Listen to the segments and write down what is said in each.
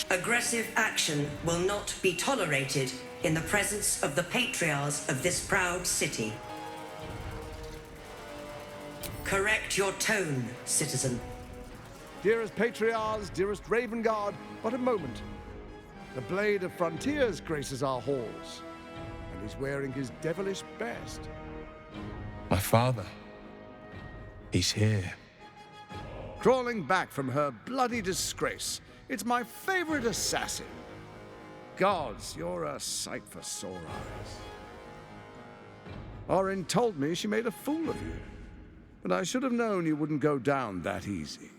Aggressive action will not be tolerated in the presence of the patriarchs of this proud city. Correct your tone, citizen. Dearest patriarchs, dearest Raven Guard, but a moment. The Blade of Frontiers graces our halls, and he's wearing his devilish best. My father. He's here. Crawling back from her bloody disgrace. It's my favorite assassin. Gods, you're a sight for sore eyes. Orin told me she made a fool of you, but I should have known you wouldn't go down that easy.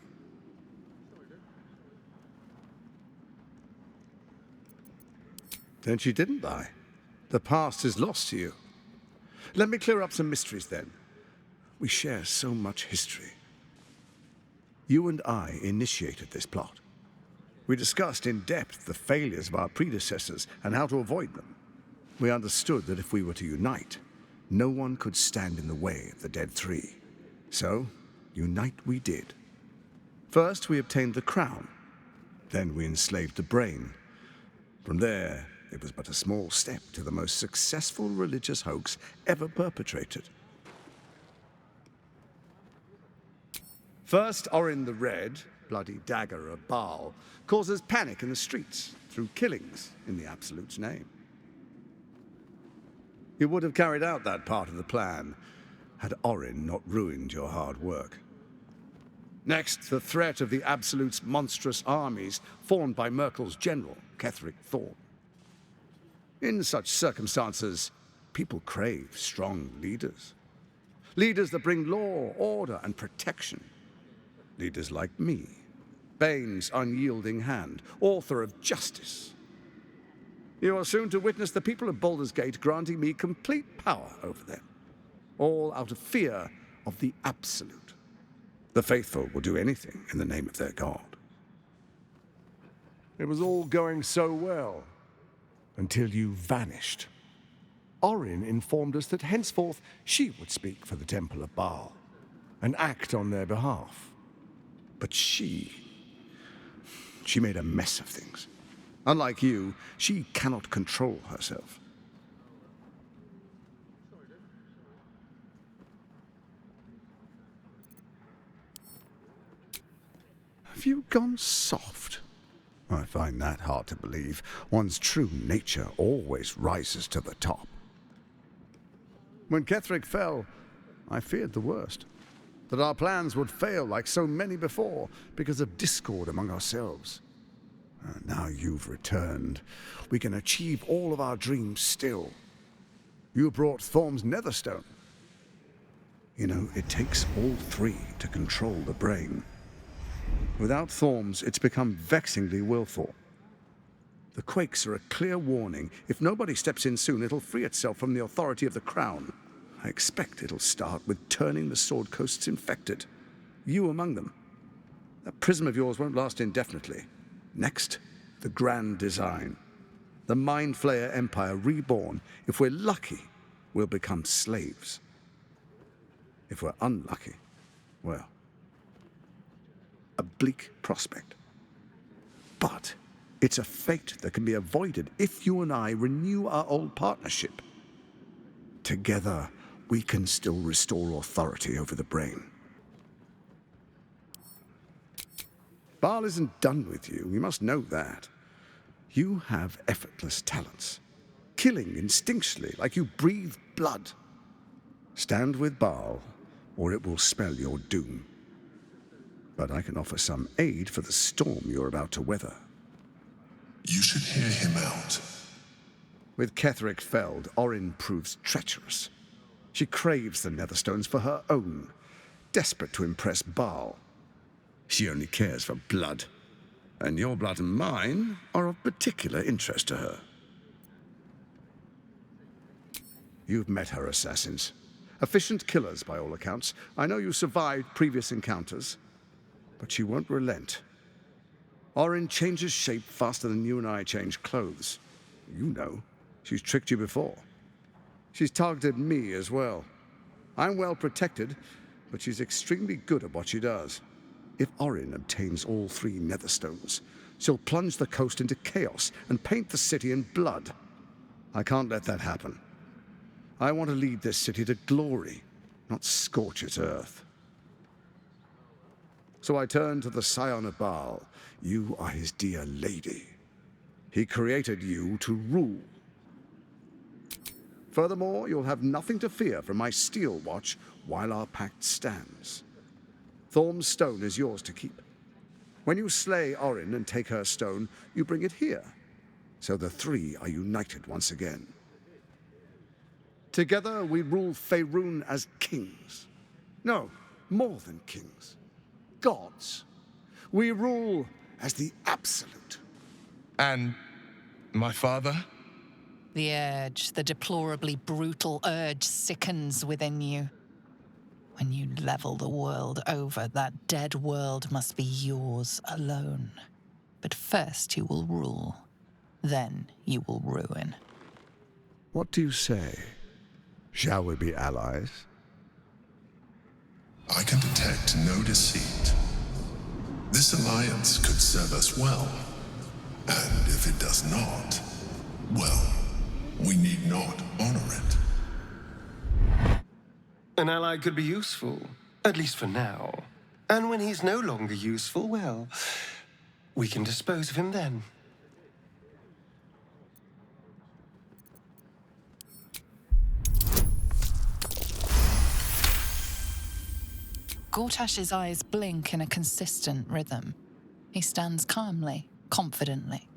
Then she didn't lie. The past is lost to you. Let me clear up some mysteries then. We share so much history. You and I initiated this plot. We discussed in depth the failures of our predecessors and how to avoid them. We understood that if we were to unite, no one could stand in the way of the Dead Three. So, unite we did. First, we obtained the crown. Then we enslaved the brain. From there, it was but a small step to the most successful religious hoax ever perpetrated. First, Orin the Red, bloody dagger of Baal, causes panic in the streets through killings in the Absolute's name. You would have carried out that part of the plan had Orin not ruined your hard work. Next, the threat of the Absolute's monstrous armies formed by Merkel's general, Ketheric Thorn. In such circumstances, people crave strong leaders. Leaders that bring law, order, and protection. Leaders like me, Bane's unyielding hand, author of justice. You are soon to witness the people of Baldur's Gate granting me complete power over them, all out of fear of the Absolute. The faithful will do anything in the name of their god. It was all going so well, until you vanished. Orin informed us that henceforth she would speak for the Temple of Baal, and act on their behalf. But she made a mess of things. Unlike you, she cannot control herself. Have you gone soft? I find that hard to believe. One's true nature always rises to the top. When Ketheric fell, I feared the worst. That our plans would fail like so many before because of discord among ourselves. Now you've returned. We can achieve all of our dreams still. You brought Thorm's Netherstone. You know, it takes all three to control the brain. Without Thorm's, it's become vexingly willful. The quakes are a clear warning. If nobody steps in soon, it'll free itself from the authority of the Crown. I expect it'll start with turning the Sword Coasts infected. You among them. That prism of yours won't last indefinitely. Next, the grand design. The Mind Flayer Empire reborn. If we're lucky, we'll become slaves. If we're unlucky, well, a bleak prospect. But it's a fate that can be avoided if you and I renew our old partnership. Together, we can still restore authority over the brain. Baal isn't done with you, you must know that. You have effortless talents, killing instinctually like you breathe blood. Stand with Baal, or it will spell your doom. But I can offer some aid for the storm you're about to weather. You should hear him out. With Ketheric felled, Orin proves treacherous. She craves the Netherstones for her own, desperate to impress Baal. She only cares for blood, and your blood and mine are of particular interest to her. You've met her assassins. Efficient killers, by all accounts. I know you survived previous encounters, but she won't relent. Orin changes shape faster than you and I change clothes. You know, she's tricked you before. She's targeted me as well. I'm well protected, but she's extremely good at what she does. If Orin obtains all three Netherstones, She'll plunge the coast into chaos and paint the city in blood. I can't let that happen. I want to lead this city to glory, not scorch its earth. So I turn to the Scion of Baal. You are his dear lady. He created you to rule. Furthermore, you'll have nothing to fear from my steel watch while our pact stands. Thorm's stone is yours to keep. When you slay Orin and take her stone, you bring it here. So the three are united once again. Together we rule Faerun as kings. No, more than kings. Gods. We rule as the absolute. And my father? The urge, the deplorably brutal urge sickens within you. When you level the world over, that dead world must be yours alone. But first you will rule. Then you will ruin. What do you say? Shall we be allies? I can detect no deceit. This alliance could serve us well. And if it does not, well, we need not honor it. An ally could be useful, at least for now. And when he's no longer useful, well, we can dispose of him then. Gortash's eyes blink in a consistent rhythm. He stands calmly, confidently.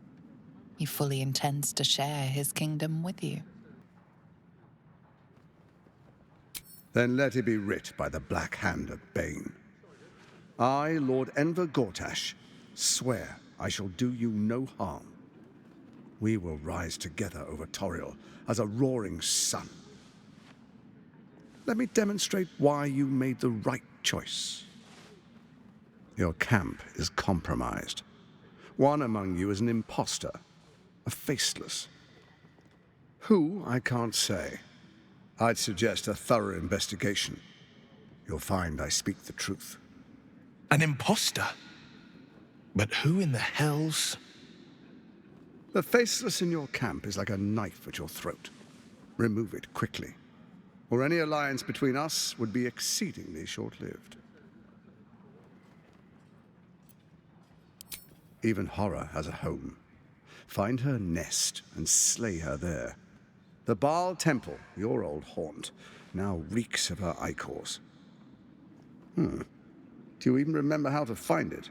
He fully intends to share his kingdom with you. Then let it be writ by the black hand of Bane. I, Lord Enver Gortash, swear I shall do you no harm. We will rise together over Toriel as a roaring sun. Let me demonstrate why you made the right choice. Your camp is compromised. One among you is an imposter, a faceless. Who, I can't say. I'd suggest a thorough investigation. You'll find I speak the truth. An imposter? But who in the hells? The faceless in your camp is like a knife at your throat. Remove it quickly, or any alliance between us would be exceedingly short-lived. Even horror has a home. Find her nest and slay her there. The Baal Temple, your old haunt, now reeks of her ichors. Do you even remember how to find it?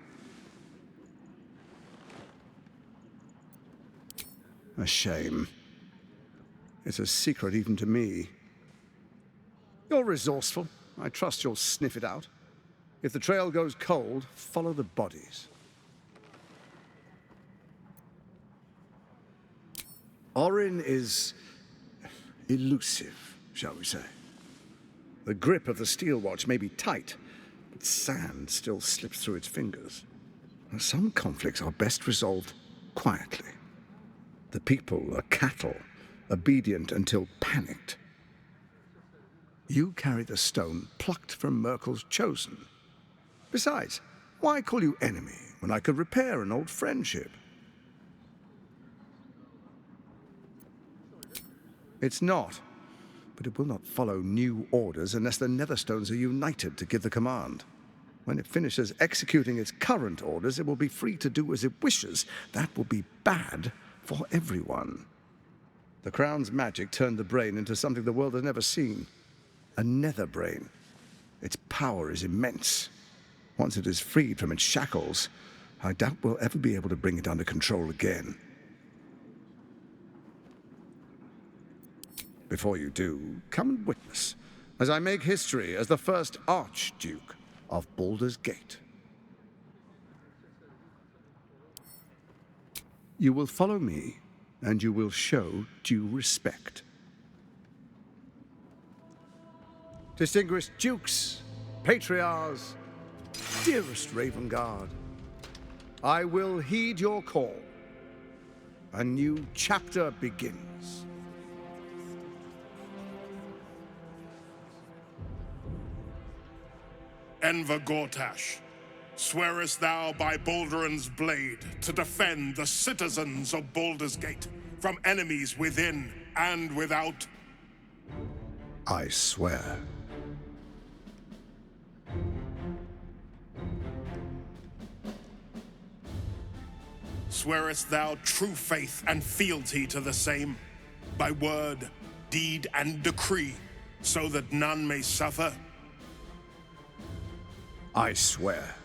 A shame. It's a secret even to me. You're resourceful. I trust you'll sniff it out. If the trail goes cold, follow the bodies. Orin is elusive, shall we say. The grip of the steel watch may be tight, but sand still slips through its fingers. Some conflicts are best resolved quietly. The people are cattle, obedient until panicked. You carry the stone plucked from Merkel's chosen. Besides, why call you enemy when I could repair an old friendship? It's not, but it will not follow new orders unless the Netherstones are united to give the command. When it finishes executing its current orders, it will be free to do as it wishes. That will be bad for everyone. The Crown's magic turned the brain into something the world has never seen. A nether brain. Its power is immense. Once it is freed from its shackles, I doubt we'll ever be able to bring it under control again. Before you do, come and witness, as I make history as the first Archduke of Baldur's Gate. You will follow me, and you will show due respect. Distinguished dukes, patriarchs, dearest Ravengard, I will heed your call. A new chapter begins. Enver Gortash, Swearest thou by Balduran's blade to defend the citizens of Baldur's Gate from enemies within and without? I swear. Swearest thou true faith and fealty to the same, by word, deed, and decree, so that none may suffer? I swear.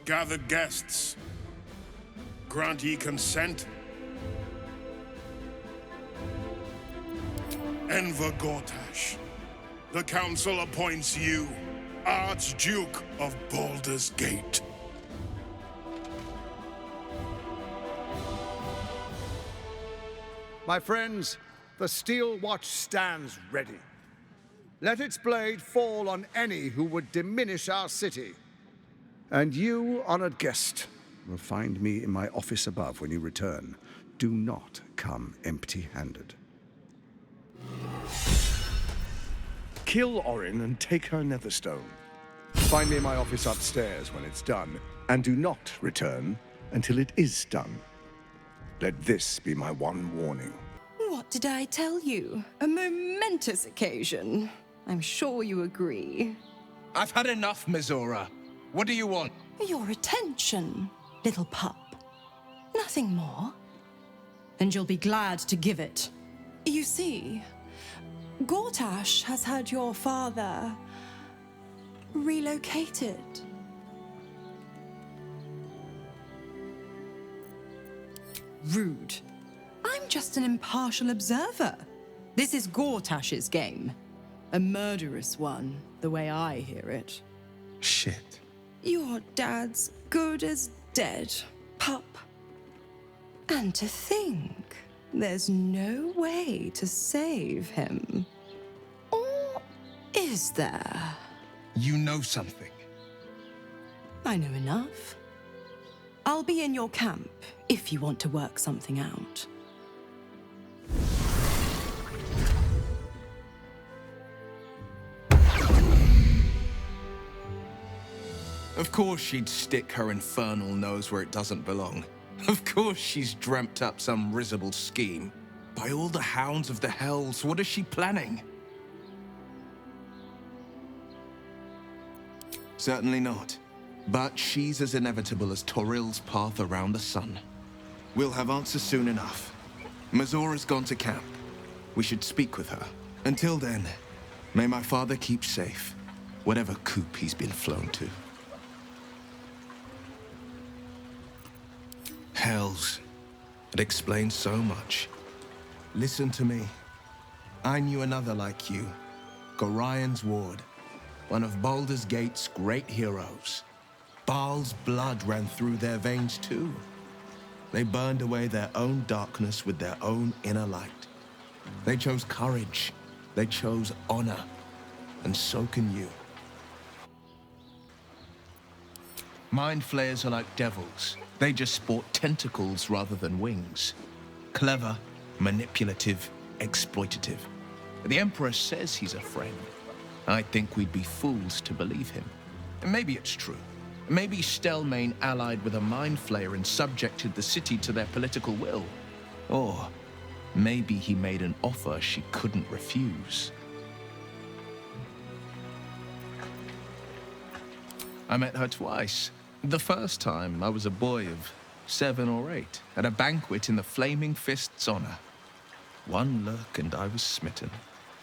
Gather guests. Grant ye consent? Enver Gortash, the council appoints you Archduke of Baldur's Gate. My friends, the steel watch stands ready. Let its blade fall on any who would diminish our city. And you, honored guest, will find me in my office above when you return. Do not come empty-handed. Kill Orin and take her Netherstone. Find me in my office upstairs when it's done, and do not return until it is done. Let this be my one warning. What did I tell you? A momentous occasion. I'm sure you agree. I've had enough, Mizora. What do you want? Your attention, little pup. Nothing more. And you'll be glad to give it. You see, Gortash has had your father relocated. Rude. I'm just an impartial observer. This is Gortash's game. A murderous one, the way I hear it. Shit. Your dad's good as dead, pup. And to think, there's no way to save him. Or is there? You know something. I know enough. I'll be in your camp if you want to work something out. Of course she'd stick her infernal nose where it doesn't belong. Of course she's dreamt up some risible scheme. By all the hounds of the hells, what is she planning? Certainly not. But she's as inevitable as Torril's path around the sun. We'll have answers soon enough. Mizora's gone to camp. We should speak with her. Until then, may my father keep safe, whatever coop he's been flown to. Hells. It explains so much. Listen to me. I knew another like you. Gorion's ward. One of Baldur's Gate's great heroes. Baal's blood ran through their veins too. They burned away their own darkness with their own inner light. They chose courage. They chose honor. And so can you. Mind flayers are like devils. They just sport tentacles rather than wings. Clever, manipulative, exploitative. The Emperor says he's a friend. I think we'd be fools to believe him. And maybe it's true. Maybe Stelmane allied with a mind flayer and subjected the city to their political will. Or maybe he made an offer she couldn't refuse. I met her twice. The first time, I was a boy of 7 or 8, at a banquet in the Flaming Fist's honor. One look and I was smitten.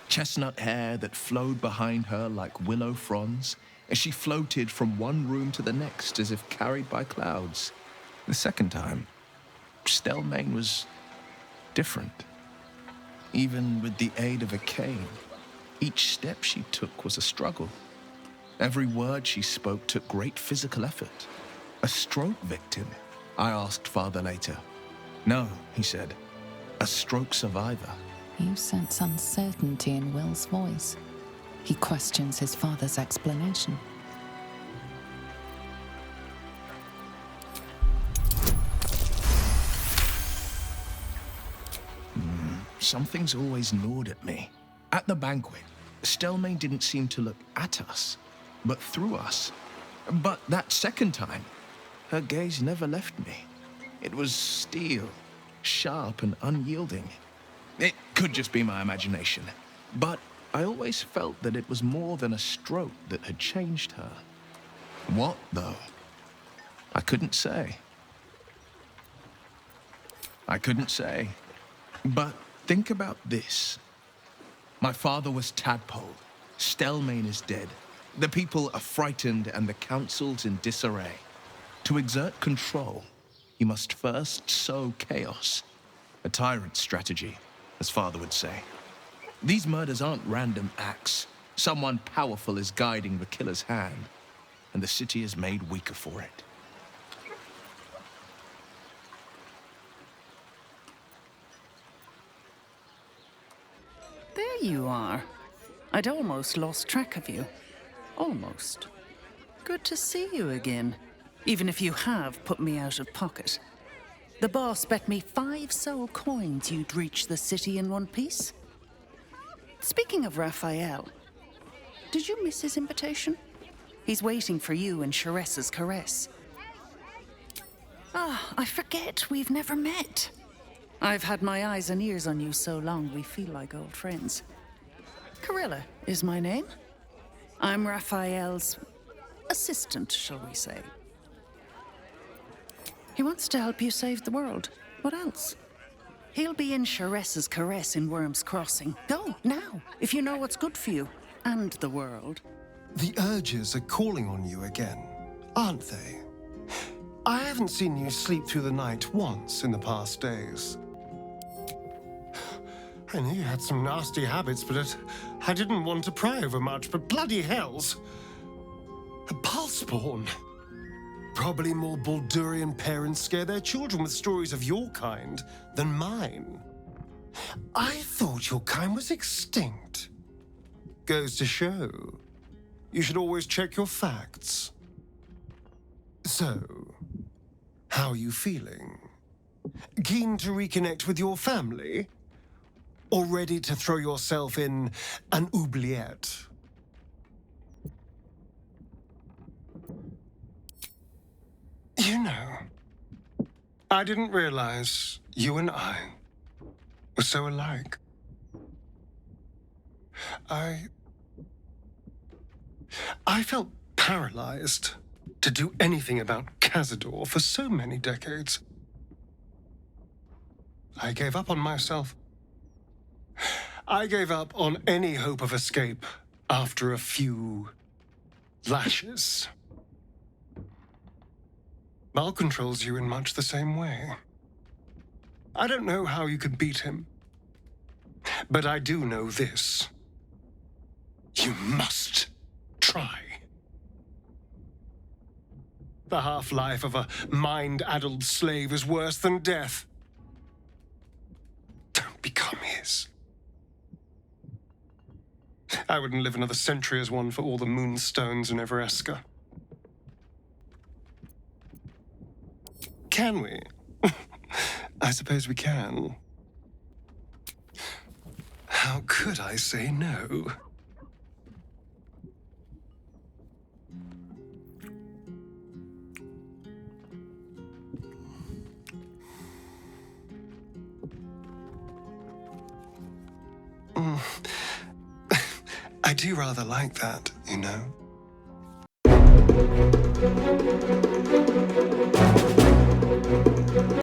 Chestnut hair that flowed behind her like willow fronds, as she floated from one room to the next as if carried by clouds. The second time, Stelmane was different. Even with the aid of a cane, each step she took was a struggle. Every word she spoke took great physical effort. A stroke victim? I asked father later. No, he said. A stroke survivor. You sense uncertainty in Wyll's voice. He questions his father's explanation. Something's always gnawed at me. At the banquet, Stelmane didn't seem to look at us, but through us. But that second time, her gaze never left me. It was steel, sharp and unyielding. It could just be my imagination, but I always felt that it was more than a stroke that had changed her. What, though? I couldn't say. But think about this. My father was Tadpole. Stelmane is dead. The people are frightened and the council's in disarray. To exert control, you must first sow chaos. A tyrant's strategy, as father would say. These murders aren't random acts. Someone powerful is guiding the killer's hand, and the city is made weaker for it. There you are. I'd almost lost track of you. Almost. Good to see you again, even if you have put me out of pocket. The boss bet me 5 soul coins you'd reach the city in one piece. Speaking of Raphael, did you miss his invitation? He's waiting for you in Shoratsh's caress. I forget we've never met. I've had my eyes and ears on you so long we feel like old friends. Carilla is my name. I'm Raphael's assistant, shall we say. He wants to help you save the world. What else? He'll be in Shoratsh's caress in Worm's Crossing. Go, now, if you know what's good for you and the world. The urges are calling on you again, aren't they? I haven't seen you sleep through the night once in the past days. I knew you had some nasty habits, but I didn't want to pry over much, but bloody hells. A pulseborn. Probably more Baldurian parents scare their children with stories of your kind than mine. I thought your kind was extinct. Goes to show, you should always check your facts. So, how are you feeling? Keen to reconnect with your family? Or ready to throw yourself in an oubliette? You know, I didn't realize you and I were so alike. I felt paralyzed to do anything about Cazador for so many decades. I gave up on myself. I gave up on any hope of escape after a few lashes. Mal controls you in much the same way. I don't know how you could beat him, but I do know this. You must try. The half-life of a mind-addled slave is worse than death. Don't become his. I wouldn't live another century as one for all the moonstones in Everesca. Can we? I suppose we can. How could I say no? I do rather like that, you know.